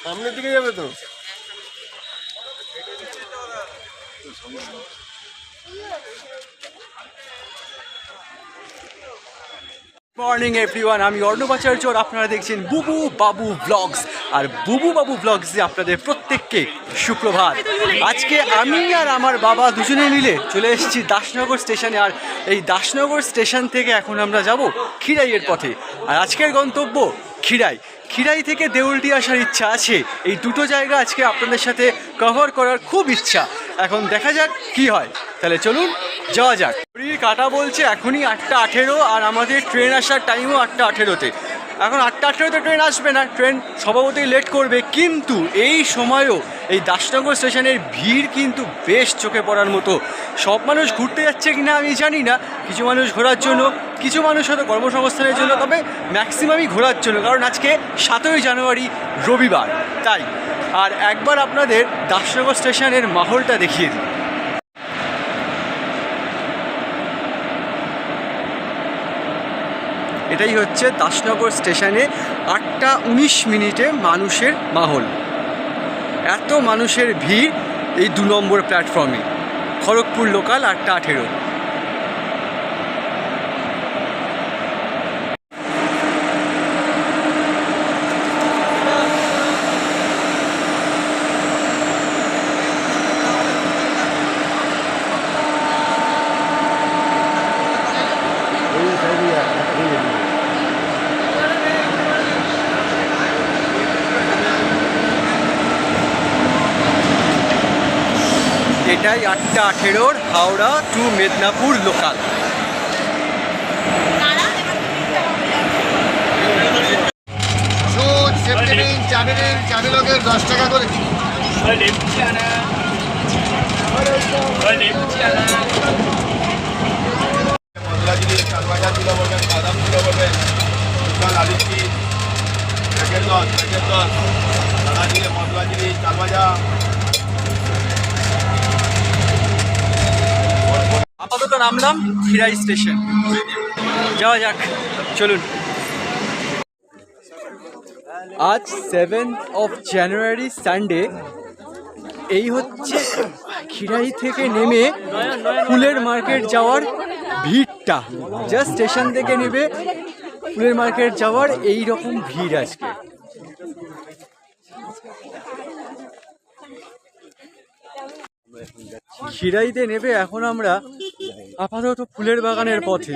সামনের দিকে যাবে তো। মর্নিং এভরিওয়ান, আমি অর্ণব আচার্য আর আপনারা দেখছেন বুবু বাবু ব্লগস। আর বুবু বাবু ব্লগসে আপনাদের প্রত্যেককে সুপ্রভাত। আজকে আমি আর আমার বাবা দুজনে মিলে চলে এসেছি দাসনগর স্টেশনে। আর এই দাসনগর স্টেশন থেকে এখন আমরা যাব খিরাইয়ের পথে। আর আজকের গন্তব্য খিরাই। খিরাই থেকে দেউলটি আসার ইচ্ছা আছে। এই দুটো জায়গা আজকে আপনাদের সাথে কভার করার খুব ইচ্ছা। এখন দেখা যাক কি হয়। তাহলে চলুন যাওয়া যাক। ঘড়ির কাঁটা বলছে এখনই 8:18 আর আমাদের ট্রেন আসার টাইমও 8:18-তে। এখন 8:18-তে ট্রেন আসবে না, ট্রেন স্বভাবতই লেট করবে। কিন্তু এই সময়ও এই দাসনগর স্টেশনের ভিড় কিন্তু বেশ চোখে পড়ার মতো। সব মানুষ ঘুরতে যাচ্ছে কিনা আমি জানি না, কিছু মানুষ ঘোরার জন্য, কিছু মানুষ হয়তো কর্মসংস্থানের জন্য, তবে ম্যাক্সিমামই ঘোরার জন্য, কারণ আজকে 7ই জানুয়ারি রবিবার তাই। আর একবার আপনাদের দাসনগর স্টেশনের মাহলটা দেখিয়ে দিই। এটাই হচ্ছে দাসনগর স্টেশনে 8:19 মানুষের মাহল। এত মানুষের ভিড় এই 2 নম্বর প্ল্যাটফর্মে। খড়গপুর লোকাল 8:18। এটাই 8:18 হাওড়া টু মেদিনীপুর লোকাল। চাবি লোকের 10 টাকা করে। মশলা জিনিস, চাল ভাজা তুলো বলবেন, বাদাম তুলো বলবেন, আলু চিজ, প্যাকেট 10, দাদা দিলে মশলা জিনিস, চাল ভাজা। আপাতত নামলাম খিরাই স্টেশন, যাওয়া যাক চলুন। আজ 7 জানুয়ারি সানডে। এই হচ্ছে খিরাই থেকে নেমে ফুলের মার্কেট যাওয়ার ভিড়টা। জাস্ট স্টেশন থেকে নেমে ফুলের মার্কেট যাওয়ার এই রকম ভিড় আজকে। খিরাইতে নেবে এখন আমরা আপাতত ফুলের বাগানের পথে।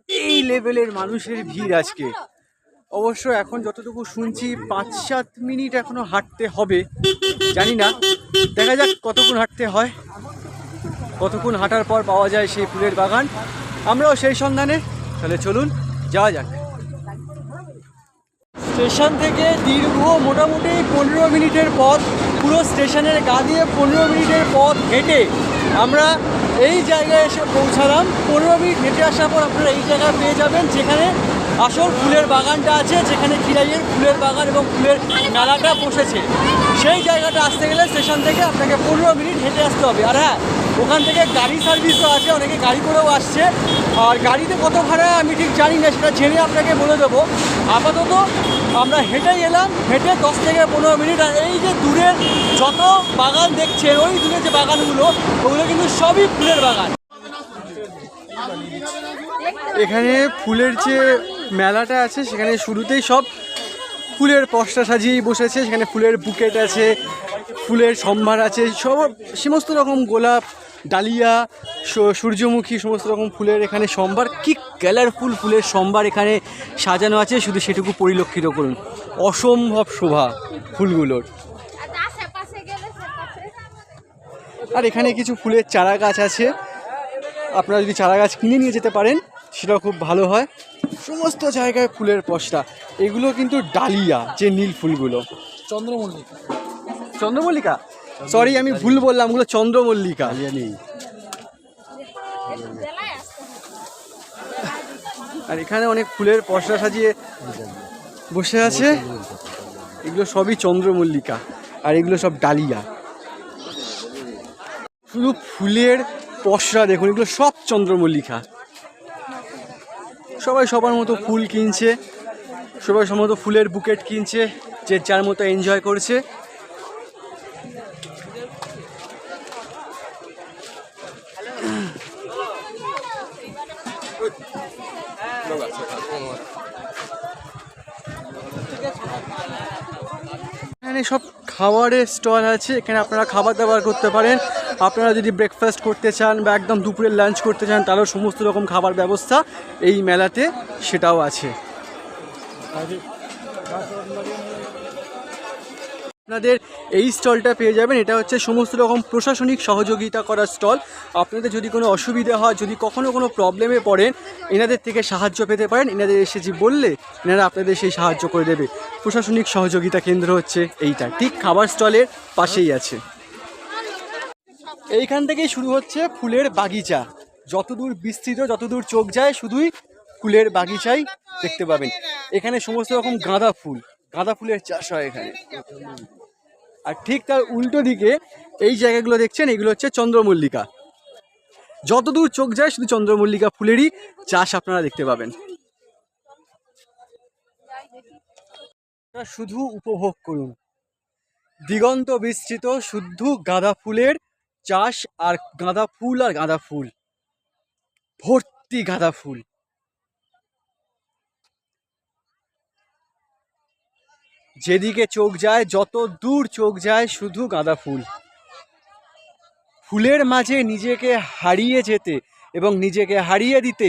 এই লেভেলের মানুষের ভিড় আজকে। অবশ্য এখন যতটুকু শুনছি 5-7 মিনিট এখনো হাঁটতে হবে, জানি না, দেখা যাক কতক্ষণ হাঁটতে হয়, কতক্ষণ হাঁটার পর পাওয়া যায় সেই ফুলের বাগান। আমরাও সেই সন্ধানে। তাহলে চলুন যাওয়া যাক। স্টেশন থেকে দীর্ঘ মোটামুটি 15 মিনিটের পথ, পুরো স্টেশনের গা দিয়ে 15 মিনিটের পথ হেঁটে আমরা এই জায়গায় এসে পৌঁছালাম। 15 মিনিট হেঁটে আসার পর আপনারা এই জায়গা পেয়ে যাবেন যেখানে আসল ফুলের বাগানটা আছে, যেখানে খিরাইয়ের ফুলের বাগান এবং ফুলের মেলাটা বসেছে। সেই জায়গাটা আসতে গেলে স্টেশন থেকে আপনাকে 15 মিনিট হেঁটে আসতে হবে। আর হ্যাঁ, ওখান থেকে গাড়ি সার্ভিসও আছে, অনেকে গাড়ি করেও আসছে। আর গাড়িতে কত ভাড়া আমি ঠিক জানি না, সেটা জেনে আপনাকে বলে দেবো। আপাতত আমরা হেঁটেই এলাম, হেঁটে 10 থেকে 15 মিনিট। আর এই যে দূরের যত বাগান দেখছেন, ওই দূরে যে বাগানগুলো, ওগুলো কিন্তু সবই ফুলের বাগান। এখানে ফুলের যে মেলাটা আছে সেখানে শুরুতেই সব ফুলের পসরা সাজিয়েই বসেছে। সেখানে ফুলের বুকেট আছে, ফুলের সম্ভার আছে, সমস্ত রকম গোলাপ, ডালিয়া, সূর্যমুখী, সমস্ত রকম ফুলের এখানে সম্ভার। কি কালারফুল ফুলের সম্ভার এখানে সাজানো আছে, শুধু সেটুকু পরিলক্ষিত করুন। অসম্ভব শোভা ফুলগুলোর। আর এখানে কিছু ফুলের চারা গাছ আছে, আপনারা যদি চারা গাছ কিনে নিয়ে যেতে পারেন সেটাও খুব ভালো হয়। সমস্ত জায়গায় ফুলের পসরা। এগুলো কিন্তু ডালিয়া, যে নীল ফুলগুলো, চন্দ্রমল্লিকা, সরি আমি ভুল বললাম, ওগুলো চন্দ্রমল্লিকা। আর এখানে অনেক ফুলের পসরা সাজিয়ে বসে আছে, এগুলো সবই চন্দ্রমল্লিকা আর এগুলো সব ডালিয়া। শুধু ফুলের পসরা দেখুন, এগুলো সব চন্দ্রমল্লিকা। সবাই সবার মতো ফুল কিনছে, সবাই সবার মতো ফুলের বুকেট কিনছে, যে যার মতো এনজয় করছে। এখানে সব খাবারের স্টল আছে, এখানে আপনারা খাবার দাবার করতে পারেন। আপনারা যদি ব্রেকফাস্ট করতে চান বা একদম দুপুরের লাঞ্চ করতে চান, তারও সমস্ত রকম খাবার ব্যবস্থা এই মেলাতে সেটাও আছে। আপনাদের এই স্টলটা পেয়ে যাবেন, এটা হচ্ছে সমস্ত রকম প্রশাসনিক সহযোগিতা করা স্টল। আপনাদের যদি কোনো অসুবিধা হয়, যদি কখনো কোনো প্রবলেমে পড়েন, এনাদের থেকে সাহায্য পেতে পারেন। এনাদের এসে যে বললে এনারা আপনাদের সেই সাহায্য করে দেবে। প্রশাসনিক সহযোগিতা কেন্দ্র হচ্ছে এইটা, ঠিক খাবার স্টলের পাশেই আছে। এইখান থেকেই শুরু হচ্ছে ফুলের বাগিচা। যতদূর বিস্তৃত, যতদূর চোখ যায় শুধুই ফুলের বাগিচাই দেখতে পাবেন। এখানে সমস্ত রকম গাঁদা ফুলের চাষ হয় এখানে। আর ঠিক তার উল্টো দিকে এই জায়গাগুলো দেখছেন, এগুলো হচ্ছে চন্দ্রমল্লিকা। যতদূর চোখ যায় শুধু চন্দ্রমল্লিকা ফুলেরই চাষ আপনারা দেখতে পাবেন। শুধু উপভোগ করুন, দিগন্ত বিস্তৃত শুধু গাঁদা ফুলের চাষ, আর গাঁদা ফুল, ভর্তি গাঁদা ফুল। যেদিকে চোখ যায়, যত দূর চোখ যায় শুধু গাঁদা ফুল। ফুলের মাঝে নিজেকে হারিয়ে যেতে এবং নিজেকে হারিয়ে দিতে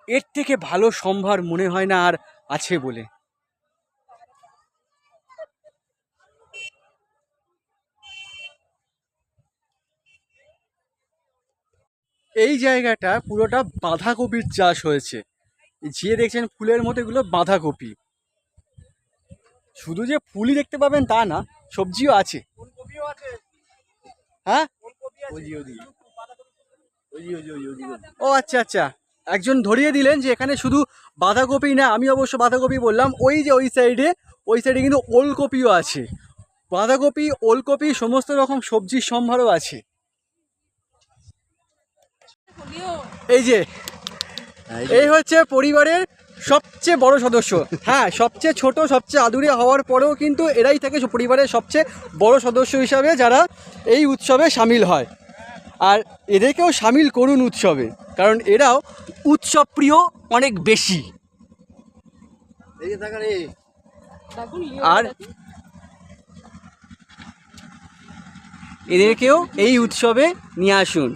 এর থেকে ভালো সম্ভার মনে হয় না আর আছে বলে। এই জায়গাটা পুরোটা বাঁধাকপির চাষ হয়েছে। যে দেখছেন ফুলের মতো, এগুলো বাঁধাকপি। শুধু যে ফুলই দেখতে পাবেন তা না, সবজিও আছে। হ্যাঁ, ও আচ্ছা আচ্ছা, একজন ধরিয়ে দিলেন যে এখানে শুধু বাঁধাকপি না। আমি অবশ্য বাঁধাকপি বললাম, ওই যে ওই সাইডে কিন্তু ওলকপিও আছে। বাঁধাকপি, ওলকপি, সমস্ত রকম সবজির সম্ভারও আছে। এই হচ্ছে পরিবারের সবচেয়ে বড় সদস্য। হ্যাঁ, সবচেয়ে ছোট, সবচেয়ে আদুরে হওয়ার পরেও কিন্তু এরাই থাকে পরিবারের সবচেয়ে বড় সদস্য হিসাবে, যারা এই উৎসবে সামিল হয়। আর এদেরকেও সামিল করুন উৎসবে, কারণ এরাও উৎসব প্রিয় অনেক বেশি। আর এদেরকেও এই উৎসবে নিয়ে আসুন।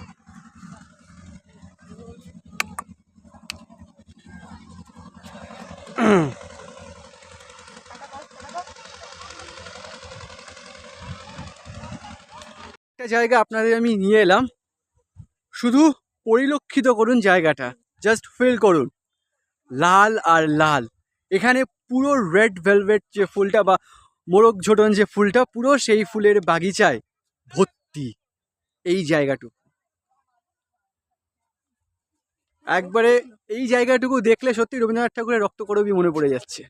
একটা জায়গা আপনাদের আমি নিয়ে এলাম, শুধু পরিলক্ষিত করুন জায়গাটা, জাস্ট ফিল করুন। লাল আর লাল, এখানে পুরো রেড ভেলভেট যে ফুলটা বা মোরগ ঝোটন যে ফুলটা, পুরো সেই ফুলের বাগিচায় ভর্তি এই জায়গাটুকু। একবারে এই জায়গাটুকু দেখলে সত্যি রবীন্দ্রনাথ ঠাকুরের রক্তকরবী মনে পড়ে যাচ্ছে।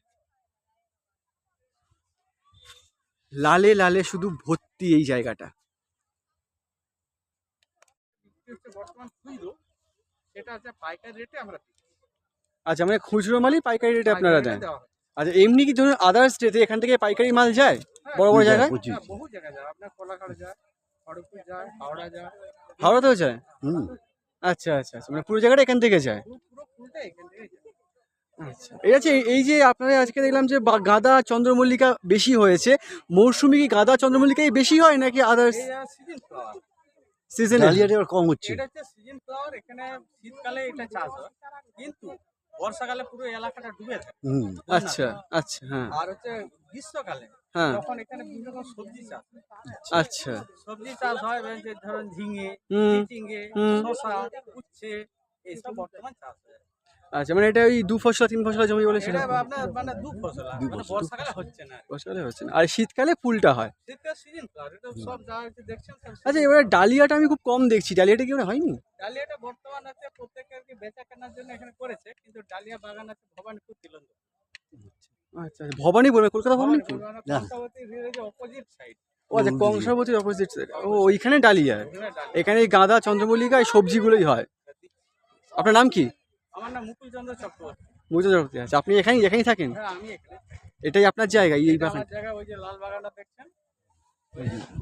লালে লালে শুধু ভর্তি এই জায়গাটা। আচ্ছা, মানে খুচরো মালই পাইকারি রেটে আপনারা দেন? আচ্ছা, এমনি কি ধরুন আদার্স ডেতে এখান থেকে পাইকারি মাল যায় বড় বড় জায়গায়? বহু জায়গায় যায়, আপনার কোলাঘাট যায়, খড়গপুর যায়, হাওড়া যায়। হাওড়াতেও যায়? আচ্ছা আচ্ছা আচ্ছা, মানে পুরো জায়গাটা এখান থেকে যায়? পুরো ফুলটা এখান থেকে যায়। আচ্ছা, এই আছে এই যে আপনাদের আজকে দেখলাম যে গাঁদা চন্দ্রমল্লিকা বেশি হয়েছে, মৌসুমি কি গাঁদা চন্দ্রমল্লিকাই বেশি হয় নাকি আদার্স? সিজন ফ্লাওয়ার, সিজনে কম হচ্ছে। এটা হচ্ছে সিজন ফ্লাওয়ার। এখানে শীতকালে এটা চাষ হয়, কিন্তু বর্ষাকালে পুরো এলাকাটা ডুবে থাকে। আচ্ছা আচ্ছা, হ্যাঁ। আর হচ্ছে গ্রীষ্মকালে হ্যাঁ, তখন এখানে বিভিন্ন রকম সবজি চাষ হয়। আচ্ছা। সবজি চাষ হয়, যে ধরুন ঝিঙে, চিচিঙ্গে, শসা, উচ্ছে, এইসব বর্তমান চাষ হয়। আচ্ছা, মানে এটা ওই 2 ফসলা 3 ফসলা জমি বলে সেটা? এটা আপনার মানে দু ফসল, মানে বর্ষাকালে হচ্ছে না, বর্ষাকালে হচ্ছে না, আর শীতকালে ফুলটা হয়। শীতকালে সিজন ফ্লাওয়ার। এটা সব জায়গায় দেখছেন সব season আচ্ছা, এবারে ডালিয়াটা আমি খুব কম দেখছি, ডালিয়াটা কি হয়নি? ডালিয়াটা বর্তমান আছে, প্রত্যেকে আর কি বেচা কেনার জন্য এখানে করেছে, কিন্তু ডালিয়া বাগান আছে ভবানীপুর তিলন্দ। আচ্ছা, ভবানীপুর, কলকাতা ভবানীপুর? কংসাবতী ভিলেজের অপোজিট সাইড। ও আচ্ছা, কংসাবতীর অপোজিট সাইড। ও, ওইখানে ডালিয়া, এখানে এই গাঁদা চন্দ্রমল্লিকা এই সবজিগুলোই হয়। আপনার নাম কি? আমার নাম মুকুল চন্দ্র চক্রবর্তী। বুঝতে পারছি। আচ্ছা, আপনি এখানেই থাকেন? হ্যাঁ, আমি এখানে থাকি। এটাই আপনার জায়গা এই এটা বাগান? আমার জায়গা, ওই যে লাল বাগানটা দেখছেন,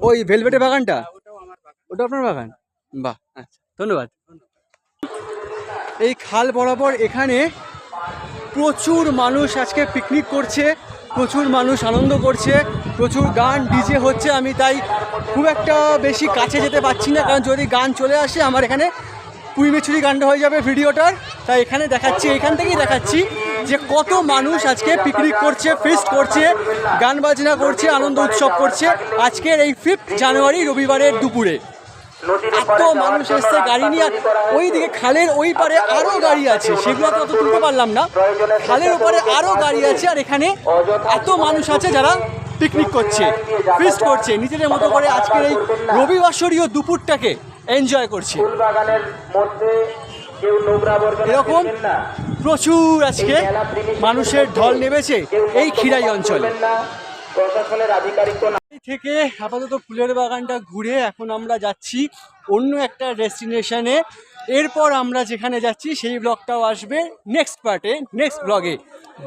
ওই ভেলভেটের বাগানটা? ওটাও আমার বাগান। ওটা আপনার বাগান? বাহ, আচ্ছা, ধন্যবাদ। এই খাল বরাবর এখানে প্রচুর মানুষ আজকে পিকনিক করছে, প্রচুর মানুষ আনন্দ করছে, প্রচুর গান ডিজে হচ্ছে। আমি তাই খুব একটা বেশি কাছে যেতে পারছি না, কারণ যদি গান চলে আসে আমার এখানে পুইমেছুরি গানটা হয়ে যাবে ভিডিওটার। তাই এখানে দেখাচ্ছি, এখান থেকেই দেখাচ্ছি যে কত মানুষ আজকে পিকনিক করছে, ফিস্ট করছে, গান বাজনা করছে, আনন্দ উৎসব করছে আজকের এই 5 জানুয়ারি রবিবারের দুপুরে। এত মানুষ এসছে গাড়ি নিয়ে। ওই দিকে খালের ওই পারে আরও গাড়ি আছে, সেগুলো তো অত তুলতে পারলাম না। খালের ওপারে আরও গাড়ি আছে, আর এখানে এত মানুষ আছে যারা পিকনিক করছে, ফিস্ট করছে, নিজেদের মতো করে আজকের এই রবিবাসরীয় দুপুরটাকে এনজয় করছে। এরকম প্রচুর আজকে মানুষের ঢল নেমেছে এই খিরাই অঞ্চলে। থেকে আপাতত ফুলের বাগানটা ঘুরে এখন আমরা যাচ্ছি অন্য একটা ডেস্টিনেশনে। এরপর আমরা যেখানে যাচ্ছি সেই ব্লগটাও আসবে নেক্সট পার্টে, নেক্সট ব্লগে।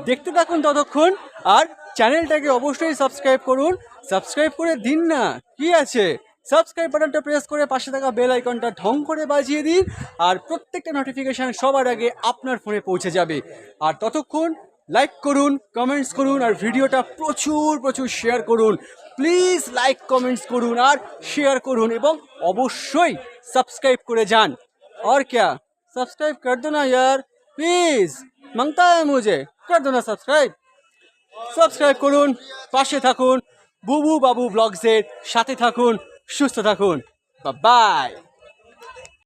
দেখতে থাকুন ততক্ষণ, আর চ্যানেলটাকে অবশ্যই সাবস্ক্রাইব করুন। সাবস্ক্রাইব করে দিন না, কি আছে, সাবস্ক্রাইব বাটনটা প্রেস করে পাশে থাকা বেল আইকনটা ঢং করে বাজিয়ে দিন, আর প্রত্যেকটা নোটিফিকেশান সবার আগে আপনার ফোনে পৌঁছে যাবে। আর ততক্ষণ লাইক করুন, কমেন্টস করুন, আর ভিডিওটা প্রচুর প্রচুর শেয়ার করুন। প্লিজ লাইক কমেंट्स করুন আর শেয়ার করুন, এবং অবশ্যই সাবস্ক্রাইব করে যান। और क्या, सब्सक्राइब कर दो ना यार, प्लीज मांगता है मुझे, कर दो ना सब्सक्राइब। সাবস্ক্রাইব করুন, পাশে থাকুন, বুবু বাবু ব্লগসের সাথে থাকুন, সুস্থ থাকুন। Bye bye.